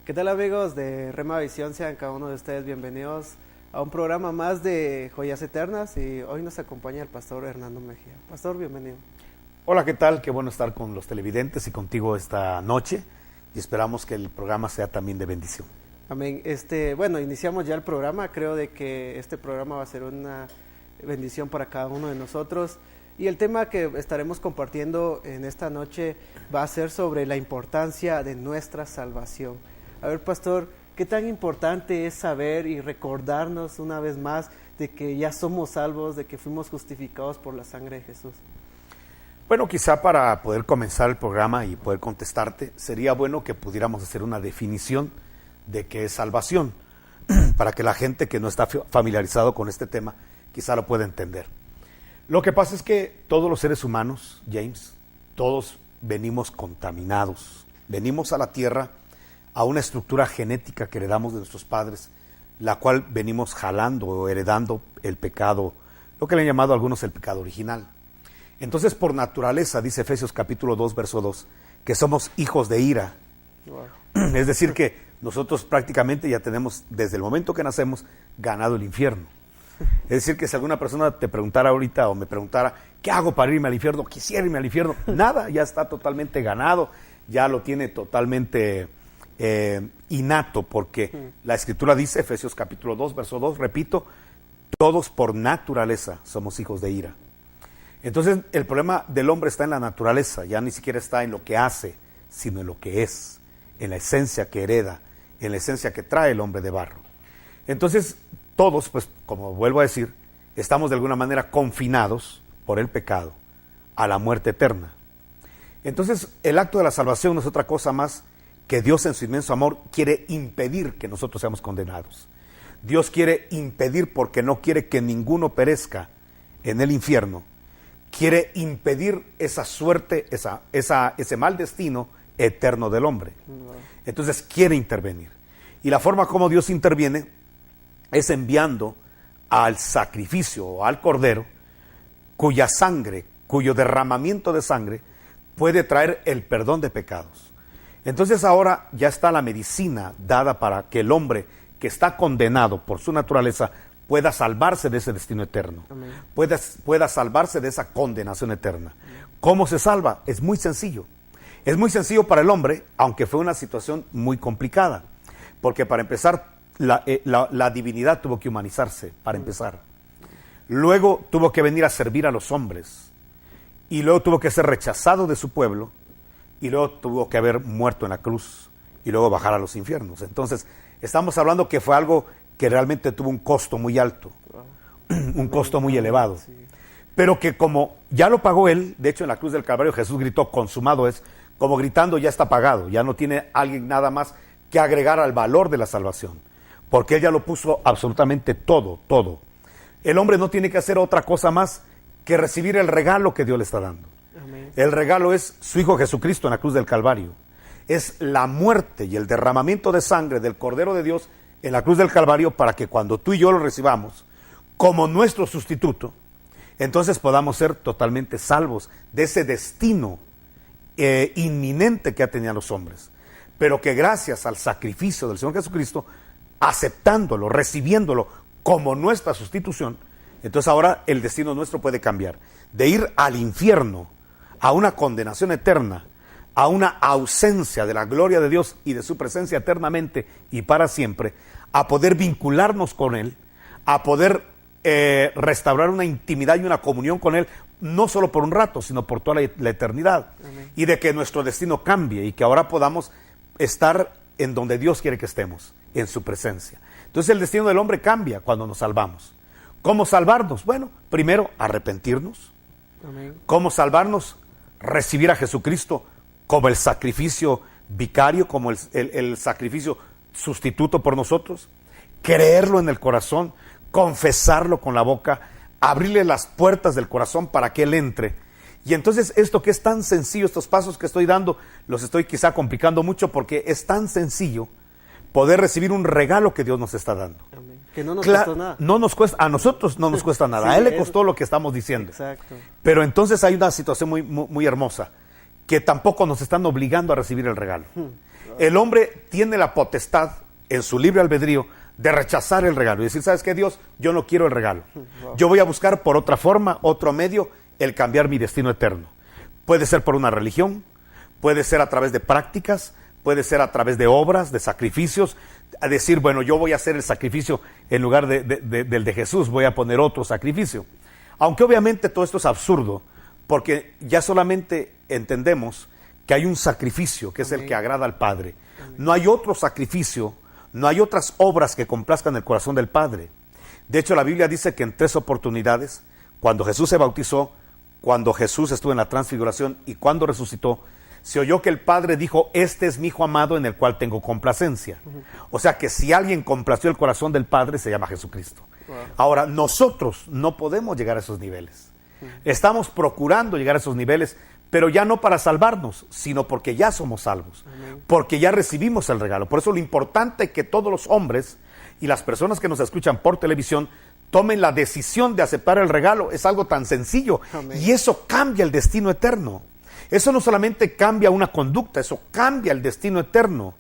¿Qué tal, amigos de Rema Visión? Sean cada uno de ustedes bienvenidos a un programa más de Joyas Eternas, y hoy nos acompaña el pastor Hernando Mejía. Pastor, bienvenido. Hola, ¿qué tal? Qué bueno estar con los televidentes y contigo esta noche, y esperamos que el programa sea también de bendición. Amén. Bueno, iniciamos ya el programa. Creo de que este programa va a ser una bendición para cada uno de nosotros. Y el tema que estaremos compartiendo en esta noche va a ser sobre la importancia de nuestra salvación. A ver, pastor, ¿qué tan importante es saber y recordarnos una vez más de que ya somos salvos, de que fuimos justificados por la sangre de Jesús? Bueno, quizá para poder comenzar el programa y poder contestarte, sería bueno que pudiéramos hacer una definición de qué es salvación, para que la gente que no está familiarizado con este tema quizá lo pueda entender. Lo que pasa es que todos los seres humanos, James, todos venimos contaminados. Venimos a la tierra a una estructura genética que heredamos de nuestros padres, la cual venimos jalando o heredando el pecado, lo que le han llamado algunos el pecado original. Entonces, por naturaleza, dice Efesios capítulo 2, verso 2, que somos hijos de ira. Wow. Es decir, que nosotros prácticamente ya tenemos, desde el momento que nacemos, ganado el infierno. Es decir, que si alguna persona te preguntara ahorita o me preguntara, ¿qué hago para irme al infierno? Quisiera irme al infierno. Nada, ya está totalmente ganado, ya lo tiene totalmente innato, porque la Escritura dice, Efesios capítulo 2, verso 2, repito, todos por naturaleza somos hijos de ira. Entonces, el problema del hombre está en la naturaleza, ya ni siquiera está en lo que hace, sino en lo que es, en la esencia que hereda, en la esencia que trae el hombre de barro. Entonces, todos, pues, como vuelvo a decir, estamos de alguna manera confinados por el pecado a la muerte eterna. Entonces, el acto de la salvación no es otra cosa más que Dios en su inmenso amor quiere impedir que nosotros seamos condenados. Dios quiere impedir, porque no quiere que ninguno perezca en el infierno. Quiere impedir esa suerte, ese mal destino eterno del hombre. Entonces quiere intervenir. Y la forma como Dios interviene es enviando al sacrificio o al cordero, cuya sangre, cuyo derramamiento de sangre puede traer el perdón de pecados. Entonces ahora ya está la medicina dada para que el hombre que está condenado por su naturaleza pueda salvarse de ese destino eterno, pueda salvarse de esa condenación eterna. ¿Cómo se salva? Es muy sencillo. Es muy sencillo para el hombre, aunque fue una situación muy complicada, porque para empezar, la divinidad tuvo que humanizarse, para empezar. Luego tuvo que venir a servir a los hombres, y luego tuvo que ser rechazado de su pueblo, y luego tuvo que haber muerto en la cruz, y luego bajar a los infiernos. Entonces, estamos hablando que fue algo que realmente tuvo un costo muy alto, un costo muy elevado, pero que como ya lo pagó él, de hecho en la cruz del Calvario Jesús gritó, consumado es, como gritando ya está pagado, ya no tiene alguien nada más que agregar al valor de la salvación, porque él ya lo puso absolutamente todo, todo. El hombre no tiene que hacer otra cosa más que recibir el regalo que Dios le está dando. Amén. El regalo es su Hijo Jesucristo en la cruz del Calvario, es la muerte y el derramamiento de sangre del Cordero de Dios en la cruz del Calvario, para que cuando tú y yo lo recibamos como nuestro sustituto, entonces podamos ser totalmente salvos de ese destino inminente que ha tenido los hombres, pero que gracias al sacrificio del Señor Jesucristo, aceptándolo, recibiéndolo como nuestra sustitución, entonces ahora el destino nuestro puede cambiar, de ir al infierno, a una condenación eterna, a una ausencia de la gloria de Dios y de su presencia eternamente y para siempre, a poder vincularnos con Él, a poder restaurar una intimidad y una comunión con Él, no solo por un rato, sino por toda la eternidad. Amén. Y de que nuestro destino cambie y que ahora podamos estar en donde Dios quiere que estemos, en su presencia. Entonces el destino del hombre cambia cuando nos salvamos. ¿Cómo salvarnos? Bueno, primero arrepentirnos. Amén. ¿Cómo salvarnos? Recibir a Jesucristo como el sacrificio vicario, como el sacrificio sustituto por nosotros, creerlo en el corazón, confesarlo con la boca, abrirle las puertas del corazón para que Él entre. Y entonces esto que es tan sencillo, estos pasos que estoy dando, los estoy quizá complicando mucho, porque es tan sencillo poder recibir un regalo que Dios nos está dando. Amén. Que no nos cuesta nada. No nos cuesta, a nosotros no nos cuesta nada, sí, a Él le costó lo que estamos diciendo. Exacto. Pero entonces hay una situación muy hermosa, que tampoco nos están obligando a recibir el regalo. El hombre tiene la potestad en su libre albedrío de rechazar el regalo y decir, ¿sabes qué, Dios? Yo no quiero el regalo. Yo voy a buscar por otra forma, otro medio, el cambiar mi destino eterno. Puede ser por una religión, puede ser a través de prácticas, puede ser a través de obras, de sacrificios, a decir, bueno, yo voy a hacer el sacrificio en lugar del de Jesús, voy a poner otro sacrificio. Aunque obviamente todo esto es absurdo, porque ya solamente entendemos que hay un sacrificio que es el que agrada al Padre. No hay otro sacrificio, no hay otras obras que complazcan el corazón del Padre. De hecho, la Biblia dice que en 3 oportunidades, cuando Jesús se bautizó, cuando Jesús estuvo en la transfiguración y cuando resucitó, se oyó que el Padre dijo, este es mi Hijo amado en el cual tengo complacencia. O sea que si alguien complació el corazón del Padre, se llama Jesucristo. Ahora, nosotros no podemos llegar a esos niveles. Estamos procurando llegar a esos niveles, pero ya no para salvarnos, sino porque ya somos salvos, porque ya recibimos el regalo. Por eso lo importante es que todos los hombres y las personas que nos escuchan por televisión tomen la decisión de aceptar el regalo. Es algo tan sencillo. Y eso cambia el destino eterno. Eso no solamente cambia una conducta, eso cambia el destino eterno.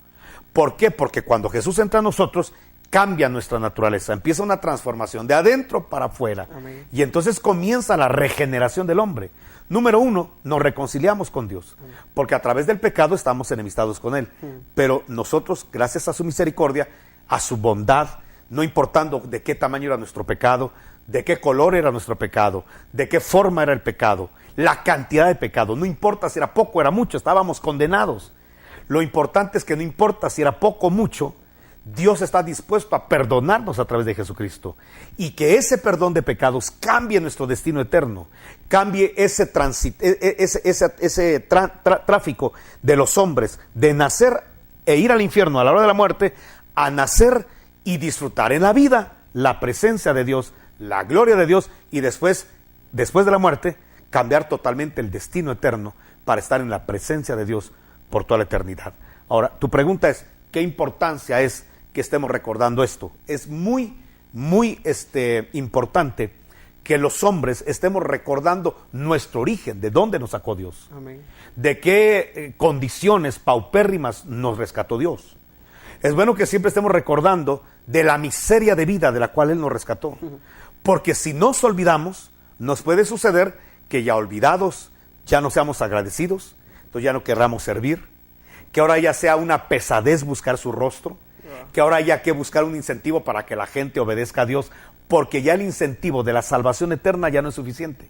¿Por qué? Porque cuando Jesús entra a nosotros, cambia nuestra naturaleza, empieza una transformación de adentro para afuera. Y entonces comienza la regeneración del hombre. Número 1, nos reconciliamos con Dios, porque a través del pecado estamos enemistados con Él. Pero nosotros, gracias a su misericordia, a su bondad, no importando de qué tamaño era nuestro pecado, de qué color era nuestro pecado, de qué forma era el pecado, la cantidad de pecado, no importa si era poco o era mucho, estábamos condenados. Lo importante es que no importa si era poco o mucho, Dios está dispuesto a perdonarnos a través de Jesucristo, y que ese perdón de pecados cambie nuestro destino eterno, cambie ese tráfico de los hombres de nacer e ir al infierno a la hora de la muerte, a nacer y disfrutar en la vida la presencia de Dios, la gloria de Dios, y después de la muerte cambiar totalmente el destino eterno para estar en la presencia de Dios por toda la eternidad. Ahora, tu pregunta es, ¿qué importancia es que estemos recordando esto? Es muy importante que los hombres estemos recordando nuestro origen, de dónde nos sacó Dios. Amén. De qué condiciones paupérrimas nos rescató Dios. Es bueno que siempre estemos recordando de la miseria de vida de la cual Él nos rescató. Porque si nos olvidamos, nos puede suceder que ya olvidados, ya no seamos agradecidos, entonces ya no querramos servir, que ahora ya sea una pesadez buscar su rostro, que ahora haya que buscar un incentivo para que la gente obedezca a Dios, porque ya el incentivo de la salvación eterna ya no es suficiente.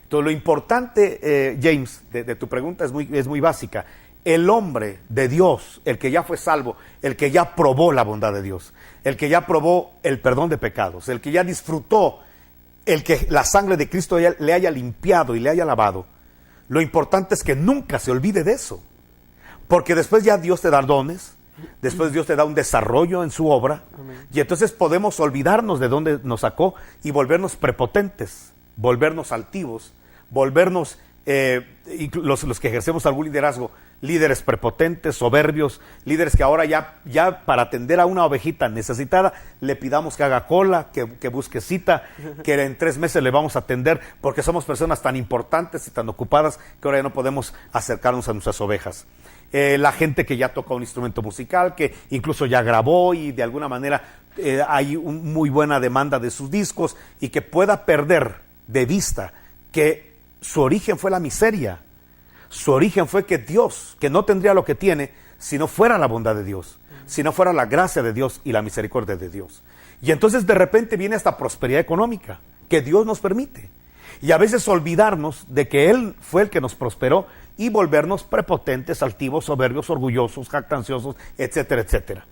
Entonces lo importante, James, de tu pregunta es muy básica. El hombre de Dios, el que ya fue salvo, el que ya probó la bondad de Dios, el que ya probó el perdón de pecados, el que ya disfrutó, el que la sangre de Cristo le haya limpiado y le haya lavado, lo importante es que nunca se olvide de eso, porque después ya Dios te da dones, después Dios te da un desarrollo en su obra. Amén. Y entonces podemos olvidarnos de dónde nos sacó y volvernos prepotentes, volvernos altivos, volvernos los que ejercemos algún liderazgo, líderes prepotentes, soberbios, líderes que ahora ya para atender a una ovejita necesitada le pidamos que haga cola, que busque cita, que en 3 meses le vamos a atender, porque somos personas tan importantes y tan ocupadas que ahora ya no podemos acercarnos a nuestras ovejas. La gente que ya toca un instrumento musical, que incluso ya grabó y de alguna manera hay muy buena demanda de sus discos, y que pueda perder de vista que su origen fue la miseria. Su origen fue que Dios, que no tendría lo que tiene si no fuera la bondad de Dios, si no fuera la gracia de Dios y la misericordia de Dios. Y entonces de repente viene esta prosperidad económica que Dios nos permite. Y a veces olvidarnos de que Él fue el que nos prosperó y volvernos prepotentes, altivos, soberbios, orgullosos, jactanciosos, etcétera, etcétera.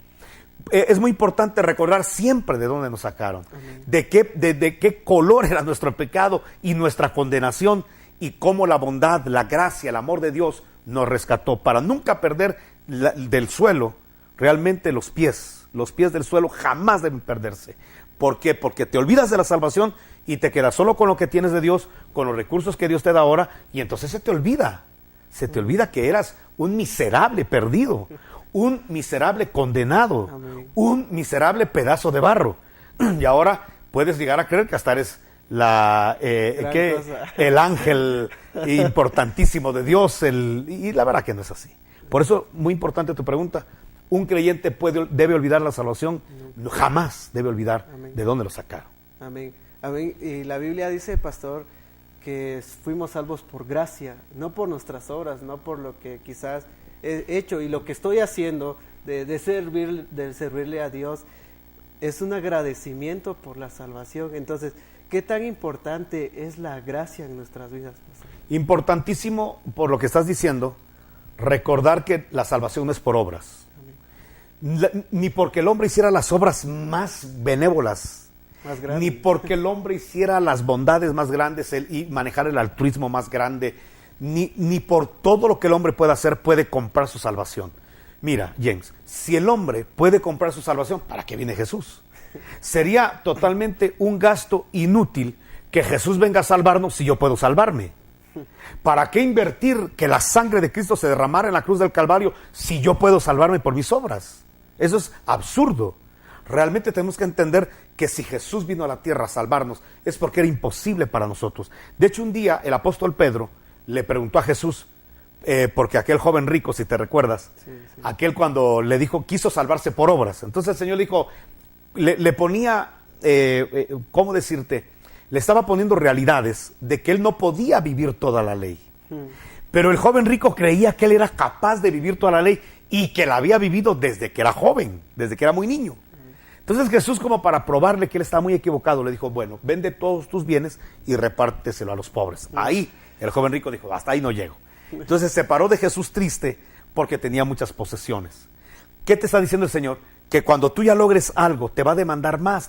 Es muy importante recordar siempre de dónde nos sacaron, de qué color era nuestro pecado y nuestra condenación, y cómo la bondad, la gracia, el amor de Dios nos rescató, para nunca perder del suelo realmente los pies del suelo jamás deben perderse. ¿Por qué? Porque te olvidas de la salvación y te quedas solo con lo que tienes de Dios, con los recursos que Dios te da ahora, y entonces se te olvida que eras un miserable perdido, un miserable condenado, un miserable pedazo de barro, y ahora puedes llegar a creer que hasta eres el ángel importantísimo de Dios, y la verdad que no es así. Por eso, muy importante tu pregunta. ¿Un creyente debe olvidar la salvación? No, jamás debe olvidar. Amén. De dónde lo sacaron. Amén. Amén. Y la Biblia dice, pastor, que fuimos salvos por gracia, no por nuestras obras, no por lo que quizás he hecho y lo que estoy haciendo de servirle a Dios. Es un agradecimiento por la salvación. Entonces, ¿qué tan importante es la gracia en nuestras vidas, pastor? Importantísimo, por lo que estás diciendo, recordar que la salvación no es por obras. Ni porque el hombre hiciera las obras más benévolas, ni porque el hombre hiciera las bondades más grandes y manejar el altruismo más grande, ni por todo lo que el hombre puede hacer puede comprar su salvación. Mira, James, si el hombre puede comprar su salvación, ¿para qué viene Jesús? Sería totalmente un gasto inútil que Jesús venga a salvarnos si yo puedo salvarme. ¿Para qué invertir que la sangre de Cristo se derramara en la cruz del Calvario si yo puedo salvarme por mis obras? Eso es absurdo. Realmente tenemos que entender que si Jesús vino a la tierra a salvarnos es porque era imposible para nosotros. De hecho, un día el apóstol Pedro le preguntó a Jesús, porque aquel joven rico, si te recuerdas, aquel cuando le dijo, quiso salvarse por obras. Entonces el Señor le dijo, le ponía, ¿cómo decirte? Le estaba poniendo realidades de que él no podía vivir toda la ley. Pero el joven rico creía que él era capaz de vivir toda la ley y que la había vivido desde que era joven, desde que era muy niño. Entonces Jesús, como para probarle que él estaba muy equivocado, le dijo, bueno, vende todos tus bienes y repárteselo a los pobres. Ahí el joven rico dijo, hasta ahí no llego. Entonces se paró de Jesús triste porque tenía muchas posesiones. ¿Qué te está diciendo el Señor? Que cuando tú ya logres algo, te va a demandar más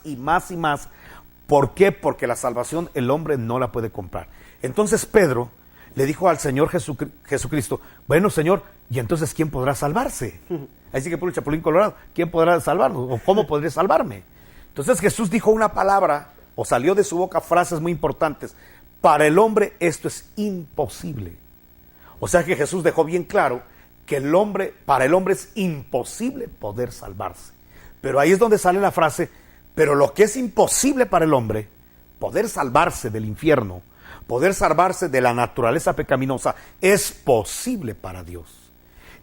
y más y más. ¿Por qué? Porque la salvación el hombre no la puede comprar. Entonces Pedro le dijo al Señor Jesucristo, bueno, Señor, ¿y entonces quién podrá salvarse? Así que por el Chapulín Colorado, ¿quién podrá salvarnos? ¿O cómo podré salvarme? Entonces Jesús dijo una palabra, o salió de su boca frases muy importantes. Para el hombre esto es imposible. O sea que Jesús dejó bien claro que para el hombre es imposible poder salvarse. Pero ahí es donde sale la frase, pero lo que es imposible para el hombre, poder salvarse del infierno, poder salvarse de la naturaleza pecaminosa, es posible para Dios.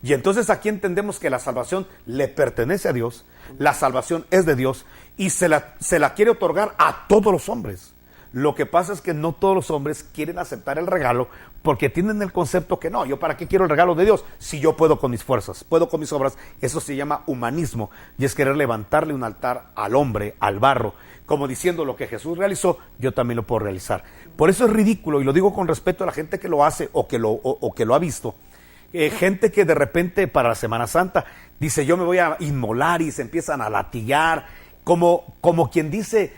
Y entonces aquí entendemos que la salvación le pertenece a Dios, la salvación es de Dios y se la quiere otorgar a todos los hombres. Lo que pasa es que no todos los hombres quieren aceptar el regalo porque tienen el concepto que no, yo para qué quiero el regalo de Dios si yo puedo con mis fuerzas, puedo con mis obras. Eso se llama humanismo y es querer levantarle un altar al hombre, al barro, como diciendo lo que Jesús realizó, yo también lo puedo realizar. Por eso es ridículo, y lo digo con respeto a la gente que lo hace o que lo ha visto. Gente que de repente para la Semana Santa dice yo me voy a inmolar y se empiezan a latigar como quien dice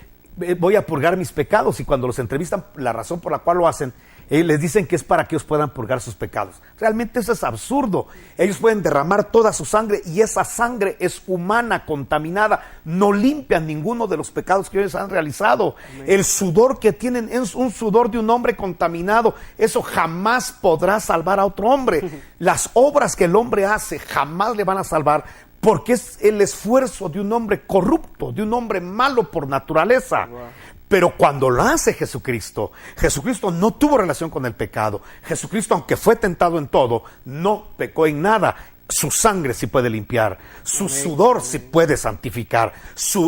voy a purgar mis pecados, y cuando los entrevistan la razón por la cual lo hacen, les dicen que es para que ellos puedan purgar sus pecados. Realmente eso es absurdo. Ellos pueden derramar toda su sangre y esa sangre es humana, contaminada, no limpian ninguno de los pecados que ellos han realizado. Amén. El sudor que tienen es un sudor de un hombre contaminado. Eso jamás podrá salvar a otro hombre. Las obras que el hombre hace jamás le van a salvar, porque es el esfuerzo de un hombre corrupto, de un hombre malo por naturaleza. Wow. Pero cuando lo hace Jesucristo no tuvo relación con el pecado. Jesucristo, aunque fue tentado en todo, no pecó en nada. Su sangre sí puede limpiar, su sudor sí puede santificar.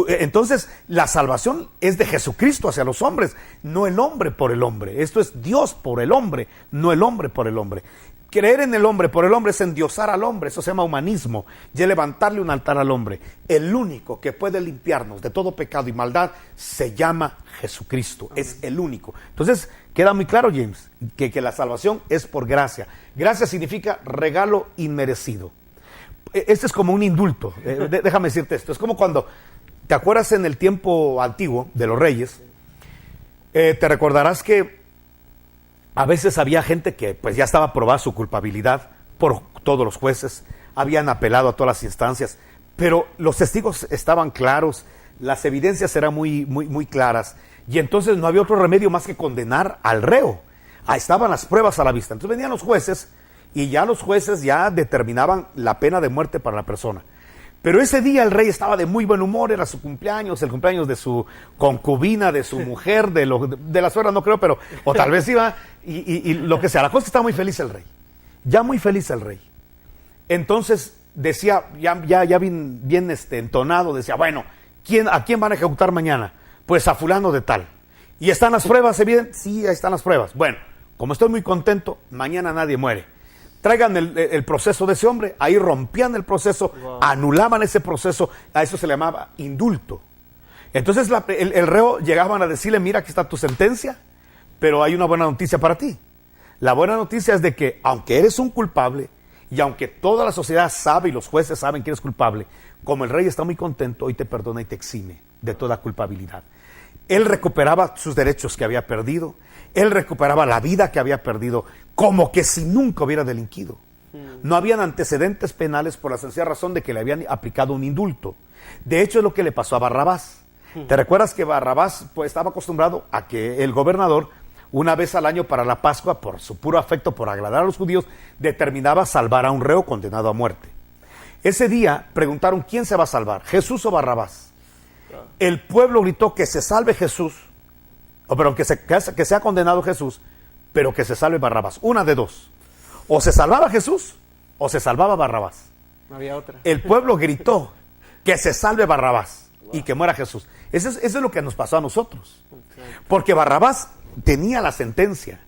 Entonces, la salvación es de Jesucristo hacia los hombres, no el hombre por el hombre. Esto es Dios por el hombre, no el hombre por el hombre. Creer en el hombre por el hombre es endiosar al hombre, eso se llama humanismo, y es levantarle un altar al hombre. El único que puede limpiarnos de todo pecado y maldad se llama Jesucristo, es el único. Entonces, queda muy claro, James, que la salvación es por gracia. Gracia significa regalo inmerecido. Este es como un indulto, déjame decirte esto, es como cuando, ¿te acuerdas en el tiempo antiguo de los reyes? Te recordarás que a veces había gente que pues ya estaba probada su culpabilidad por todos los jueces, habían apelado a todas las instancias, pero los testigos estaban claros, las evidencias eran muy claras, y entonces no había otro remedio más que condenar al reo. Ahí estaban las pruebas a la vista. Entonces venían los jueces, y ya los jueces ya determinaban la pena de muerte para la persona. Pero ese día el rey estaba de muy buen humor, era su cumpleaños, el cumpleaños de su concubina, de su mujer, de la suegra no creo, pero, o tal vez iba, y lo que sea. La cosa es que estaba muy feliz el rey, ya muy feliz el rey. Entonces decía, ya bien entonado, decía, bueno, ¿a quién van a ejecutar mañana? Pues a fulano de tal. ¿Y están las pruebas, evidente? Sí, ahí están las pruebas. Bueno, como estoy muy contento, mañana nadie muere. Traigan el proceso de ese hombre. Ahí rompían el proceso, anulaban ese proceso. A eso se le llamaba indulto. Entonces el reo llegaban a decirle, mira, aquí está tu sentencia, pero hay una buena noticia para ti. La buena noticia es de que, aunque eres un culpable, y aunque toda la sociedad sabe y los jueces saben que eres culpable, como el rey está muy contento, hoy te perdona y te exime de toda culpabilidad. Él recuperaba sus derechos que había perdido. Él recuperaba la vida que había perdido, como que si nunca hubiera delinquido. No habían antecedentes penales por la sencilla razón de que le habían aplicado un indulto. De hecho, es lo que le pasó a Barrabás. ¿Te recuerdas que Barrabás pues, estaba acostumbrado a que el gobernador, una vez al año para la Pascua, por su puro afecto, por agradar a los judíos, determinaba salvar a un reo condenado a muerte? Ese día preguntaron, ¿quién se va a salvar, Jesús o Barrabás? El pueblo gritó que se salve Jesús, que sea condenado Jesús, pero que se salve Barrabás. Una de dos. O se salvaba Jesús o se salvaba Barrabás. No había otra. El pueblo gritó que se salve Barrabás y que muera Jesús. Eso es lo que nos pasó a nosotros. Porque Barrabás tenía la sentencia,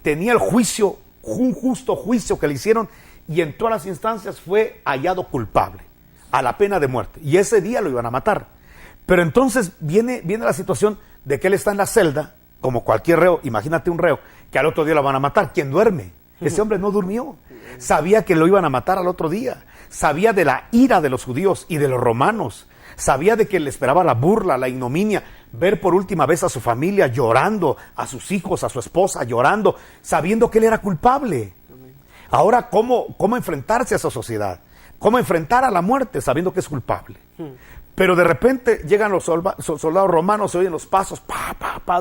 tenía el juicio, un justo juicio que le hicieron, y en todas las instancias fue hallado culpable a la pena de muerte. Y ese día lo iban a matar. Pero entonces viene la situación de que él está en la celda, como cualquier reo. Imagínate un reo que al otro día lo van a matar. ¿Quién duerme? Ese hombre no durmió. Sabía que lo iban a matar al otro día. Sabía de la ira de los judíos y de los romanos. Sabía de que le esperaba la burla, la ignominia, ver por última vez a su familia llorando, a sus hijos, a su esposa llorando, sabiendo que él era culpable. Ahora, ¿cómo enfrentarse a esa sociedad? ¿Cómo enfrentar a la muerte sabiendo que es culpable? Pero de repente llegan los soldados romanos, se oyen los pasos,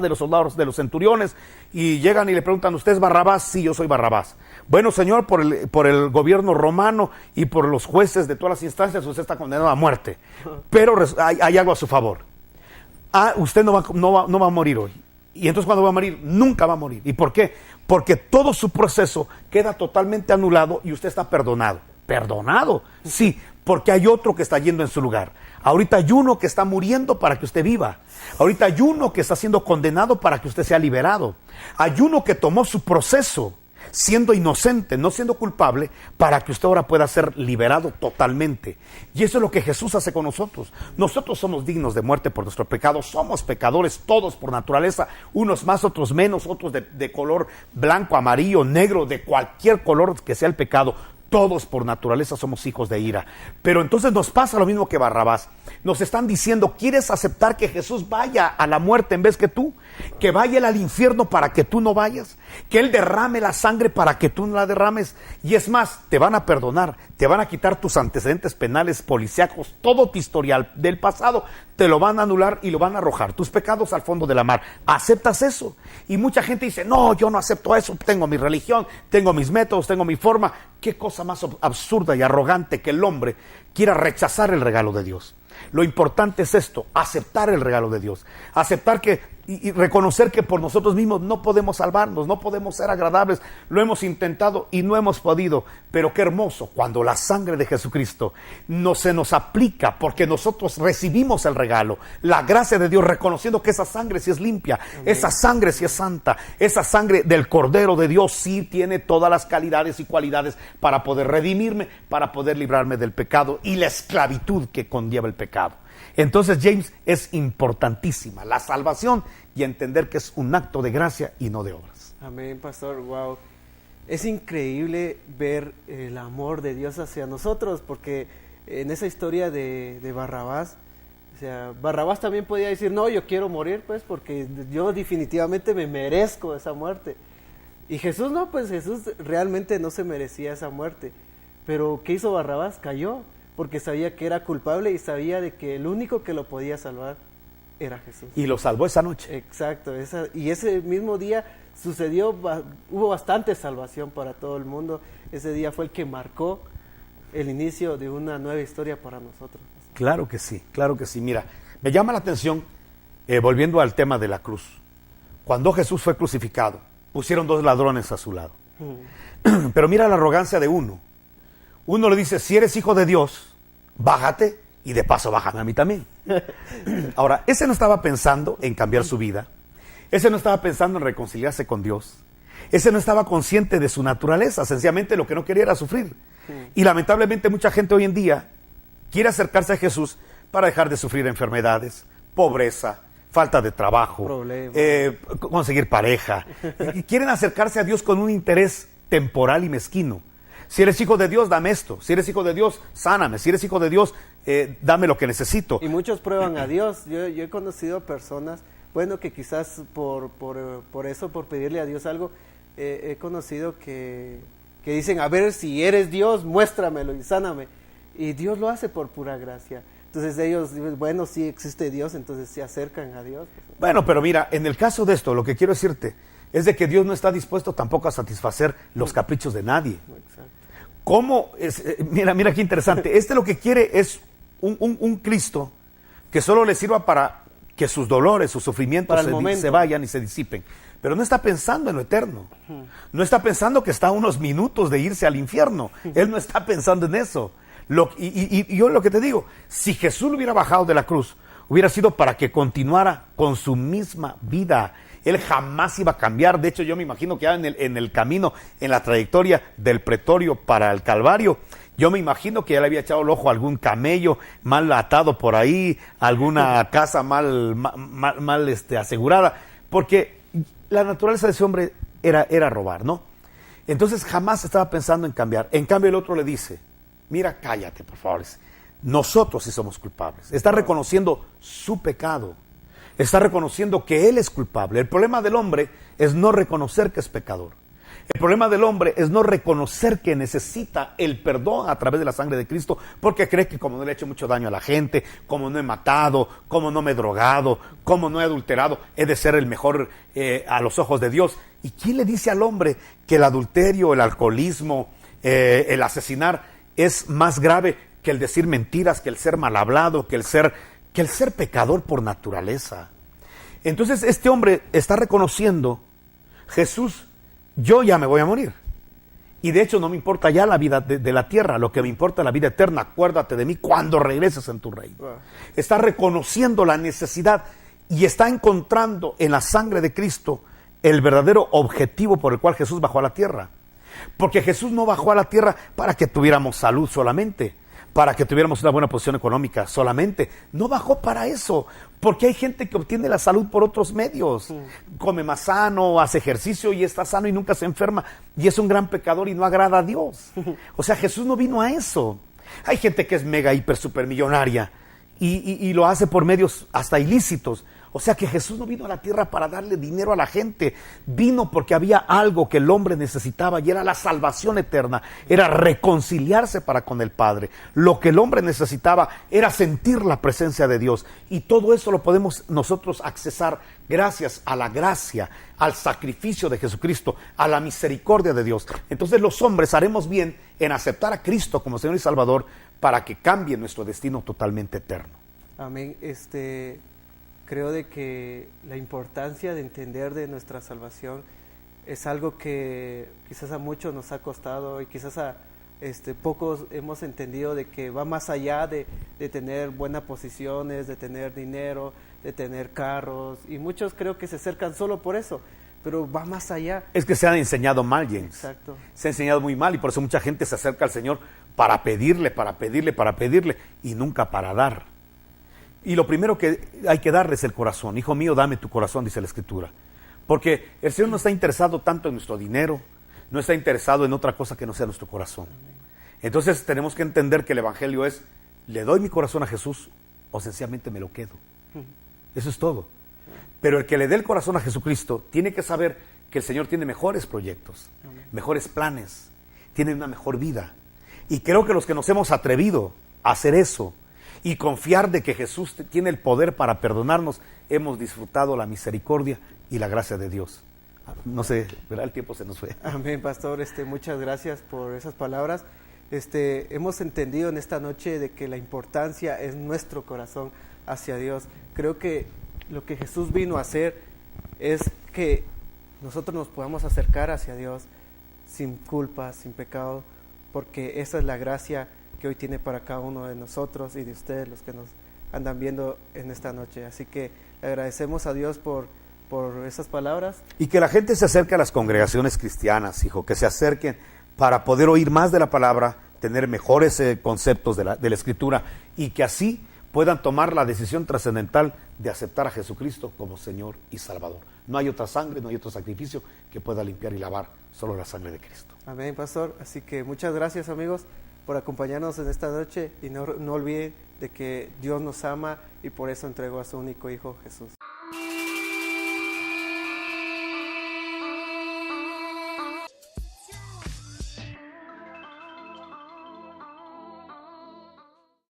de los soldados, de los centuriones, y llegan y le preguntan, ¿usted es Barrabás? Sí, yo soy Barrabás. Bueno, señor, por el gobierno romano y por los jueces de todas las instancias, usted está condenado a muerte. Pero hay algo a su favor. Usted no va a morir hoy. Y entonces, ¿cuándo va a morir? Nunca va a morir. ¿Y por qué? Porque todo su proceso queda totalmente anulado y usted está perdonado. ¿Perdonado? Sí, porque hay otro que está yendo en su lugar. Ahorita hay uno que está muriendo para que usted viva. Ahorita hay uno que está siendo condenado para que usted sea liberado. Hay uno que tomó su proceso siendo inocente, no siendo culpable, para que usted ahora pueda ser liberado totalmente. Y eso es lo que Jesús hace con nosotros. Nosotros somos dignos de muerte por nuestro pecado, somos pecadores todos por naturaleza, unos más, otros menos, otros de color blanco, amarillo, negro, de cualquier color que sea el pecado. Todos por naturaleza somos hijos de ira. Pero entonces nos pasa lo mismo que Barrabás. Nos están diciendo, ¿quieres aceptar que Jesús vaya a la muerte en vez que tú? Que vaya él al infierno para que tú no vayas. Que él derrame la sangre para que tú no la derrames. Y es más, te van a perdonar, te van a quitar tus antecedentes penales, policíacos, todo tu historial del pasado. Te lo van a anular y lo van a arrojar, tus pecados al fondo de la mar. ¿Aceptas eso? Y mucha gente dice, no, yo no acepto eso, tengo mi religión, tengo mis métodos, tengo mi forma. ¿Qué cosa más absurda y arrogante que el hombre quiera rechazar el regalo de Dios? Lo importante es esto, aceptar el regalo de Dios, aceptar y reconocer que por nosotros mismos no podemos salvarnos, no podemos ser agradables, lo hemos intentado y no hemos podido, pero qué hermoso cuando la sangre de Jesucristo se nos aplica, porque nosotros recibimos el regalo, la gracia de Dios, reconociendo que esa sangre sí es limpia, esa sangre sí es santa, esa sangre del Cordero de Dios sí tiene todas las calidades y cualidades para poder redimirme, para poder librarme del pecado y la esclavitud que conlleva el pecado. Entonces, James, es importantísima la salvación y entender que es un acto de gracia y no de obras. Amén, pastor. Wow. Es increíble ver el amor de Dios hacia nosotros, porque en esa historia de Barrabás, o sea, Barrabás también podía decir, no, yo quiero morir, pues, porque yo definitivamente me merezco esa muerte. Y Jesús no, pues Jesús realmente no se merecía esa muerte. Pero ¿qué hizo Barrabás? Cayó, porque sabía que era culpable y sabía de que el único que lo podía salvar era Jesús. Y lo salvó esa noche. Exacto, y ese mismo día hubo bastante salvación para todo el mundo. Ese día fue el que marcó el inicio de una nueva historia para nosotros. Claro que sí, claro que sí. Mira, me llama la atención, volviendo al tema de la cruz. Cuando Jesús fue crucificado, pusieron 2 ladrones a su lado. Pero mira la arrogancia de uno. Uno le dice, si eres hijo de Dios, bájate y de paso bájame a mí también. Ahora, ese no estaba pensando en cambiar su vida. Ese no estaba pensando en reconciliarse con Dios. Ese no estaba consciente de su naturaleza. Sencillamente lo que no quería era sufrir. Y lamentablemente mucha gente hoy en día quiere acercarse a Jesús para dejar de sufrir enfermedades, pobreza, falta de trabajo, conseguir pareja. Y quieren acercarse a Dios con un interés temporal y mezquino. Si eres hijo de Dios, dame esto. Si eres hijo de Dios, sáname. Si eres hijo de Dios, dame lo que necesito. Y muchos prueban a Dios. Yo he conocido personas, bueno, que quizás por eso, por pedirle a Dios algo, he conocido que dicen, a ver, si eres Dios, muéstramelo y sáname. Y Dios lo hace por pura gracia. Entonces ellos dicen, bueno, sí existe Dios, entonces se acercan a Dios. Bueno, pero mira, en el caso de esto, lo que quiero decirte es de que Dios no está dispuesto tampoco a satisfacer los caprichos de nadie. Exacto. ¿Cómo? Mira qué interesante. Lo que quiere es un Cristo que solo le sirva para que sus dolores, sus sufrimientos se vayan y se disipen. Pero no está pensando en lo eterno. No está pensando que está a unos minutos de irse al infierno. Él no está pensando en eso. Y yo lo que te digo, si Jesús lo hubiera bajado de la cruz, hubiera sido para que continuara con su misma vida. Él jamás iba a cambiar. De hecho, yo me imagino que ya en el camino, en la trayectoria del pretorio para el Calvario, yo me imagino que ya le había echado el ojo a algún camello mal atado por ahí, alguna casa mal asegurada, porque la naturaleza de ese hombre era robar, ¿no? Entonces jamás estaba pensando en cambiar. En cambio el otro le dice, mira, cállate, por favor. Nosotros sí somos culpables. Está reconociendo su pecado. Está reconociendo que él es culpable. El problema del hombre es no reconocer que es pecador. El problema del hombre es no reconocer que necesita el perdón a través de la sangre de Cristo, porque cree que como no le he hecho mucho daño a la gente, como no he matado, como no me he drogado, como no he adulterado, he de ser el mejor a los ojos de Dios. ¿Y quién le dice al hombre que el adulterio, el alcoholismo, el asesinar es más grave que el decir mentiras, que el ser mal hablado, que el ser pecador por naturaleza? Entonces este hombre está reconociendo, Jesús, yo ya me voy a morir. Y de hecho no me importa ya la vida de la tierra, lo que me importa es la vida eterna. Acuérdate de mí cuando regreses en tu reino. Está reconociendo la necesidad y está encontrando en la sangre de Cristo el verdadero objetivo por el cual Jesús bajó a la tierra. Porque Jesús no bajó a la tierra para que tuviéramos salud solamente, para que tuviéramos una buena posición económica solamente. No bajó para eso, porque hay gente que obtiene la salud por otros medios. Come más sano, hace ejercicio y está sano y nunca se enferma. Y es un gran pecador y no agrada a Dios. O sea, Jesús no vino a eso. Hay gente que es mega, hiper, super millonaria y lo hace por medios hasta ilícitos. O sea que Jesús no vino a la tierra para darle dinero a la gente. Vino porque había algo que el hombre necesitaba y era la salvación eterna. Era reconciliarse para con el Padre. Lo que el hombre necesitaba era sentir la presencia de Dios. Y todo eso lo podemos nosotros accesar gracias a la gracia, al sacrificio de Jesucristo, a la misericordia de Dios. Entonces los hombres haremos bien en aceptar a Cristo como Señor y Salvador para que cambie nuestro destino totalmente eterno. Amén. Creo de que la importancia de entender de nuestra salvación es algo que quizás a muchos nos ha costado y quizás a pocos hemos entendido de que va más allá de tener buenas posiciones, de tener dinero, de tener carros, y muchos creo que se acercan solo por eso, pero va más allá. Es que se han enseñado mal, James. Exacto. Se ha enseñado muy mal y por eso mucha gente se acerca al Señor para pedirle y nunca para dar. Y lo primero que hay que darle es el corazón. Hijo mío, dame tu corazón, dice la Escritura. Porque el Señor no está interesado tanto en nuestro dinero, no está interesado en otra cosa que no sea nuestro corazón. Entonces tenemos que entender que el Evangelio es, le doy mi corazón a Jesús o sencillamente me lo quedo. Eso es todo. Pero el que le dé el corazón a Jesucristo tiene que saber que el Señor tiene mejores proyectos, mejores planes, tiene una mejor vida. Y creo que los que nos hemos atrevido a hacer eso y confiar de que Jesús tiene el poder para perdonarnos, hemos disfrutado la misericordia y la gracia de Dios. No sé, ¿verdad? El tiempo se nos fue. Amén, pastor. Muchas gracias por esas palabras. hemos entendido en esta noche de que la importancia es nuestro corazón hacia Dios. Creo que lo que Jesús vino a hacer es que nosotros nos podamos acercar hacia Dios sin culpa, sin pecado, porque esa es la gracia que hoy tiene para cada uno de nosotros y de ustedes, los que nos andan viendo en esta noche. Así que le agradecemos a Dios por esas palabras. Y que la gente se acerque a las congregaciones cristianas, hijo, que se acerquen para poder oír más de la palabra, tener mejores conceptos de la Escritura, y que así puedan tomar la decisión trascendental de aceptar a Jesucristo como Señor y Salvador. No hay otra sangre, no hay otro sacrificio que pueda limpiar y lavar, solo la sangre de Cristo. Amén, pastor. Así que muchas gracias, amigos, por acompañarnos en esta noche, y no olviden de que Dios nos ama y por eso entregó a su único Hijo, Jesús.